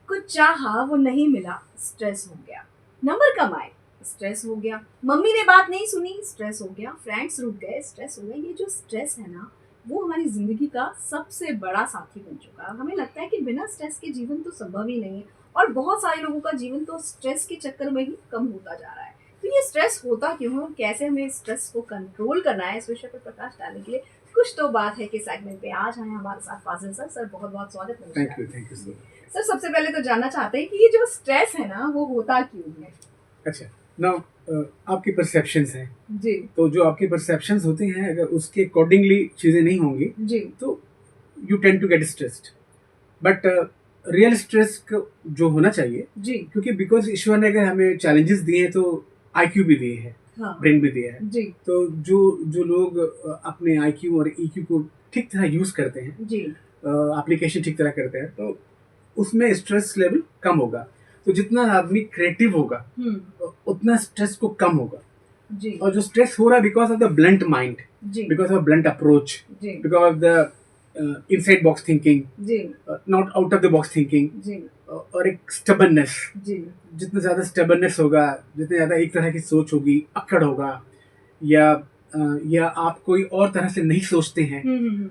कुछ चाहा वो नहीं मिला, स्ट्रेस हो गया। नंबर कम आए, स्ट्रेस हो गया। मम्मी ने बात नहीं सुनी, स्ट्रेस हो गया। फ्रेंड्स रुक गए, स्ट्रेस हो गया। ये जो स्ट्रेस है ना, वो हमारी ज़िंदगी का सबसे बड़ा साथी बन चुका है। हमें लगता है कि बिना स्ट्रेस के जीवन तो संभव ही नहीं है और बहुत सारे लोगों का जीवन तो स्ट्रेस के चक्कर में ही कम होता जा रहा है। तो ये स्ट्रेस होता क्यों है और कैसे हमें स्ट्रेस को कंट्रोल करना है, इस विषय पर प्रकाश डालने के लिए कुछ तो बात है कि सेगमेंट पे आज हैं हमारे साथ फाजिल सर। सर बहुत-बहुत स्वागत है। Thank you sir. सर सबसे पहले तो जानना चाहते हैं कि ये जो स्ट्रेस है ना वो होता क्यों है? अच्छा, नाउ आपकी परसेप्शंस हैं जी तो जो आपके परसेप्शंस होते हैं अगर उसके अकॉर्डिंगली चीज़ें नहीं होंगी जी तो you tend to get stressed. But real stress जो होना चाहिए, जी क्योंकि बिकॉज ईश्वर ने अगर हमें चैलेंजेस दिए हैं तो आईक्यू भी दिए हैं, हाँ ब्रेन भी दिया है। जी तो जो जो लोग अपने आईक्यू और ईक्यू को ठीक तरह यूज़ करते हैं, जी एप्लीकेशन ठीक तरह करते हैं, तो उसमें स्ट्रेस लेवल कम होगा। तो जितना आदमी क्रिएटिव होगा उतना स्ट्रेस को कम होगा। जी और जो स्ट्रेस हो रहा है because of the blunt mind, जी बिकॉज ऑफ ब्लंट अप्रोच, जी because of the inside box thinking, जी not out of the box thinking, जी और एक स्टबननेस। जी जितना ज़्यादा स्टबननेस होगा, जितनी ज़्यादा एक तरह की सोच होगी, अक्कड़ होगा, या आप कोई और तरह से नहीं सोचते हैं,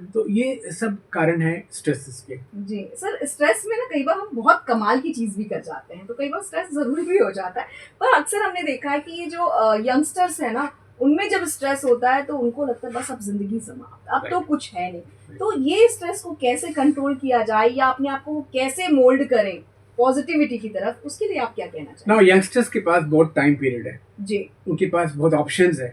तो ये सब कारण है स्ट्रेस के। जी सर, स्ट्रेस में ना कई बार हम बहुत कमाल की चीज भी कर जाते हैं, तो कई बार स्ट्रेस जरूरी भी हो जाता है। पर अक्सर हमने देखा है कि ये जो यंगस्टर्स है ना, उनमें जब स्ट्रेस होता है तो उनको लगता है बस अब जिंदगी समाप्त, अब तो कुछ है नहीं। तो ये स्ट्रेस को कैसे कंट्रोल किया जाए या अपने आप को कैसे मोल्ड करें पॉजिटिविटी की तरफ, उसके लिए आप क्या कहना चाहेंगे? नाउ यंगस्टर्स के पास बहुत टाइम पीरियड है जी, उनके पास बहुत ऑप्शंस है,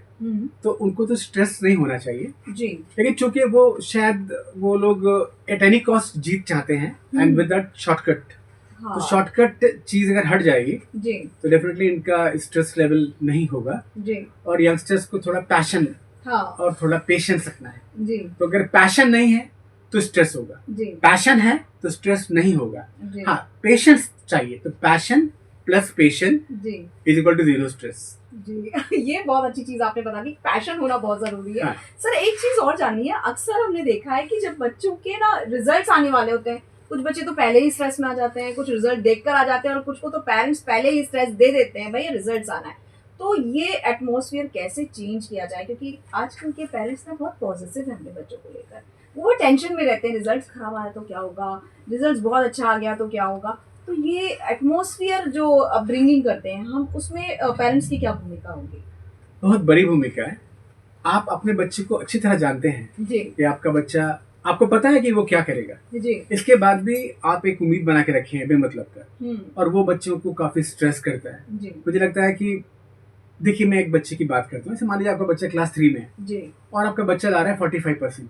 तो उनको तो स्ट्रेस नहीं होना चाहिए। जी लेकिन चूंकि वो शायद वो लोग एट एनी कॉस्ट जीत चाहते हैं एंड विद दैट शॉर्टकट, हाँ तो शॉर्टकट चीज अगर हट जाएगी जी तो डेफिनेटली इनका स्ट्रेस लेवल नहीं होगा। जी और यंगस्टर्स को थोड़ा पैशन हाँ और थोड़ा पेशेंस रखना है। जी तो अगर पैशन नहीं है तो स्ट्रेस होगा, जी पैशन है तो स्ट्रेस नहीं होगा। जी हाँ, पेशेंस चाहिए, तो पैशन प्लस पेशेंस जी is equal to zero stress. जी ये बहुत अच्छी चीज आपने बता दी, पैशन होना बहुत जरूरी है। हाँ। सर एक चीज और जाननी है, अक्सर हमने देखा है कि जब बच्चों के ना रिजल्ट्स आने वाले होते हैं, कुछ बच्चे तो पहले ही स्ट्रेस में आ जाते हैं, कुछ रिजल्ट देखकर आ जाते हैं और कुछ को तो पेरेंट्स पहले ही स्ट्रेस दे देते हैं, भाई रिजल्ट्स आना है। तो ये एटमोसफियर कैसे चेंज किया जाए, क्योंकि आजकल के पेरेंट्स ना बहुत पॉजिटिव है अपने बच्चों को लेकर, वो टेंशन में रहते हैं, रिजल्ट खराब आया तो क्या होगा, रिजल्ट बहुत अच्छा आ गया तो क्या होगा। तो ये एटमॉस्फेयर जो अपब्रिंगिंग करते हैं हम, उसमें पेरेंट्स की क्या भूमिका होगी? बहुत बड़ी भूमिका है। आप अपने बच्चे को अच्छी तरह जानते हैं जी कि आपका बच्चा, आपको पता है कि वो क्या करेगा, जी इसके बाद भी आप एक उम्मीद बना के रखे हैं बेमतलब का, और वो बच्चों को काफी स्ट्रेस करता है। जी मुझे लगता है कि देखिए, मैं एक बच्चे की बात करता हूँ, जैसे मान लीजिए आपका बच्चा क्लास 3 में है जी और आपका बच्चा ला रहा है 45%,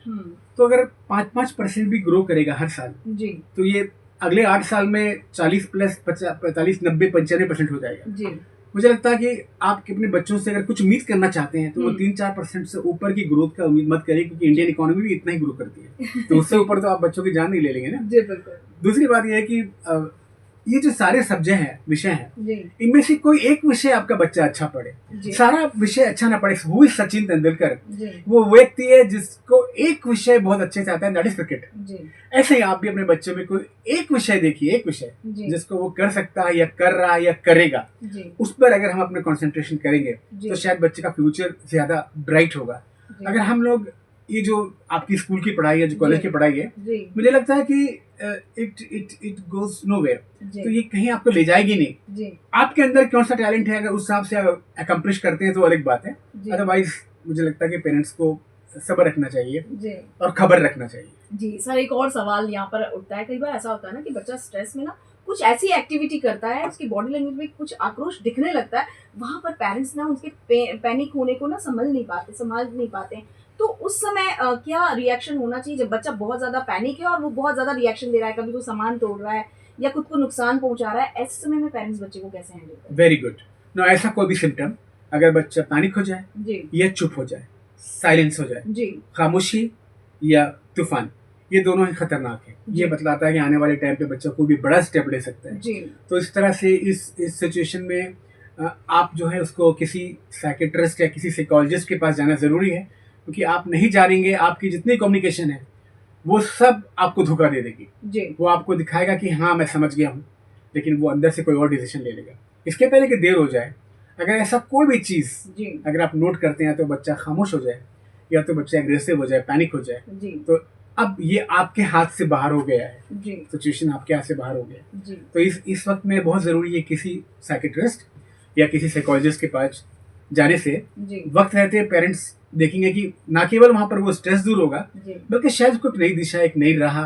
तो अगर 5% भी ग्रो करेगा हर साल, जी तो ये अगले 8 साल में 40 प्लस 45, 90, 95% हो जाएगा। जी मुझे लगता है कि आप अपने बच्चों से अगर कुछ उम्मीद करना चाहते हैं तो वो 3-4% से ऊपर की ग्रोथ का उम्मीद मत करिए, क्योंकि इंडियन इकोनॉमी भी इतना ही ग्रो करती है, तो उससे ऊपर तो आप बच्चों की जान नहीं ले लेंगे ना। जी बिल्कुल। दूसरी बात यह है कि ये जो सारे सब्जेक्ट हैं, विषय हैं, जी इनमें से कोई एक विषय आपका बच्चा अच्छा पढ़े, जी सारा विषय अच्छा ना पढ़े। वो सचिन तेंदुलकर जी वो व्यक्ति है जिसको एक विषय बहुत अच्छे से आता है, दैट इज क्रिकेट। जी ऐसे ही आप भी अपने बच्चों में कोई एक विषय देखिए, एक विषय जी जिसको वो कर सकता है या कर रहा है या करेगा, जी उस पर अगर हम अपने कंसंट्रेशन करेंगे जी तो शायद बच्चे का फ्यूचर ज्यादा ब्राइट होगा। जी अगर हम लोग ये जो आपकी स्कूल की पढ़ाई है, जो कॉलेज जी की पढ़ाई है, जी मुझे लगता है कि इट गोज नोवेयर, तो जी ये कहीं आपको ले जाएगी नहीं। जी आपके अंदर कौन सा टैलेंट है, अगर उस हिसाब से अकम्प्लिश करते हैं तो अलग बात है। जी अदरवाइज मुझे लगता है कि पेरेंट्स को सब्र रखना चाहिए जी और खबर रखना चाहिए। जी सर, एक और सवाल यहाँ पर उठता है, कई बार ऐसा होता है ना कि बच्चा स्ट्रेस में ना कुछ ऐसी एक्टिविटी करता है, उसकी बॉडी लैंग्वेज में कुछ आक्रोश दिखने लगता है, वहां पर पेरेंट्स ना उसके पैनिक होने को ना संभाल नहीं पाते हैं। तो उस समय क्या रिएक्शन होना चाहिए जब बच्चा बहुत ज्यादा पैनिक है और वो बहुत ज्यादा रिएक्शन दे रहा है, कभी वो सामान तोड़ रहा है या खुद को नुकसान पहुंचा रहा है, ऐसे समय में पेरेंट्स बच्चे को कैसे हैंडल करें? Very good. नो, ऐसा कोई भी सिम्टम, अगर बच्चा पैनिक हो जाए जी या चुप हो जाए, साइलेंस हो जाए, जी खामोशी या तूफान, ये दोनों ही खतरनाक है। ये बतलाता है कि आने वाले टाइम पे बच्चा कोई भी बड़ा स्टेप ले सकता है। जी तो इस तरह से इस सिचुएशन में आप जो है उसको किसी साइकेट्रिस्ट या किसी साइकोलॉजिस्ट के पास जाना ज़रूरी है, क्योंकि आप नहीं जानेंगे, आपकी जितनी कम्युनिकेशन है वो सब आपको धोखा दे देगी। जी वो आपको दिखाएगा कि हाँ मैं समझ गया हूँ, लेकिन वो अंदर से कोई और डिसीजन ले लेगा। इसके पहले कि देर हो जाए, अगर ऐसा कोई भी चीज़ जी अगर आप नोट करते हैं तो बच्चा खामोश हो जाए या तो बच्चा एग्रेसिव हो जाए, पैनिक हो जाए, जी तो अब ये आपके हाथ से बाहर हो गया है, जी सिचुएशन आपके हाथ से बाहर हो गया है। जी तो इस वक्त में बहुत ज़रूरी है किसी साइकेट्रिस्ट या किसी साइकोलॉजिस्ट के पास जाने से जी वक्त रहते पेरेंट्स देखेंगे कि ना केवल वहाँ पर वो स्ट्रेस दूर होगा, जी बल्कि शायद उसको एक नई दिशा, एक नई राह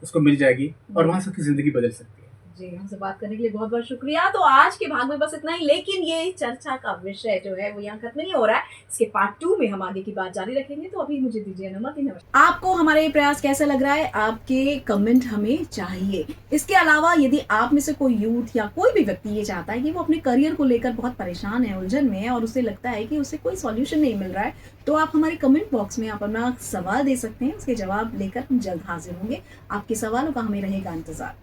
उसको मिल जाएगी और जी। वहाँ से उसकी ज़िंदगी बदल सकती है। जी, हमसे बात करने के लिए बहुत बहुत शुक्रिया। तो आज के भाग में बस इतना ही, लेकिन ये चर्चा का विषय जो है वो यहाँ खत्म नहीं हो रहा है। इसके पार्ट 2 में हम आगे की बात जारी रखेंगे। तो अभी मुझे दीजिए अनुमति। नमस्कार। आपको हमारा ये प्रयास कैसा लग रहा है? आपके कमेंट हमें चाहिए। इसके अलावा यदि आप में से कोई यूथ या कोई भी व्यक्ति ये चाहता है कि वो अपने करियर को लेकर बहुत परेशान है, उलझन में है और उसे लगता है कि उसे कोई सॉल्यूशन नहीं मिल रहा है, तो आप हमारे कमेंट बॉक्स में आप अपना सवाल दे सकते हैं। उसके जवाब लेकर हम जल्द हाजिर होंगे। आपके सवालों का हमें रहेगा इंतजार।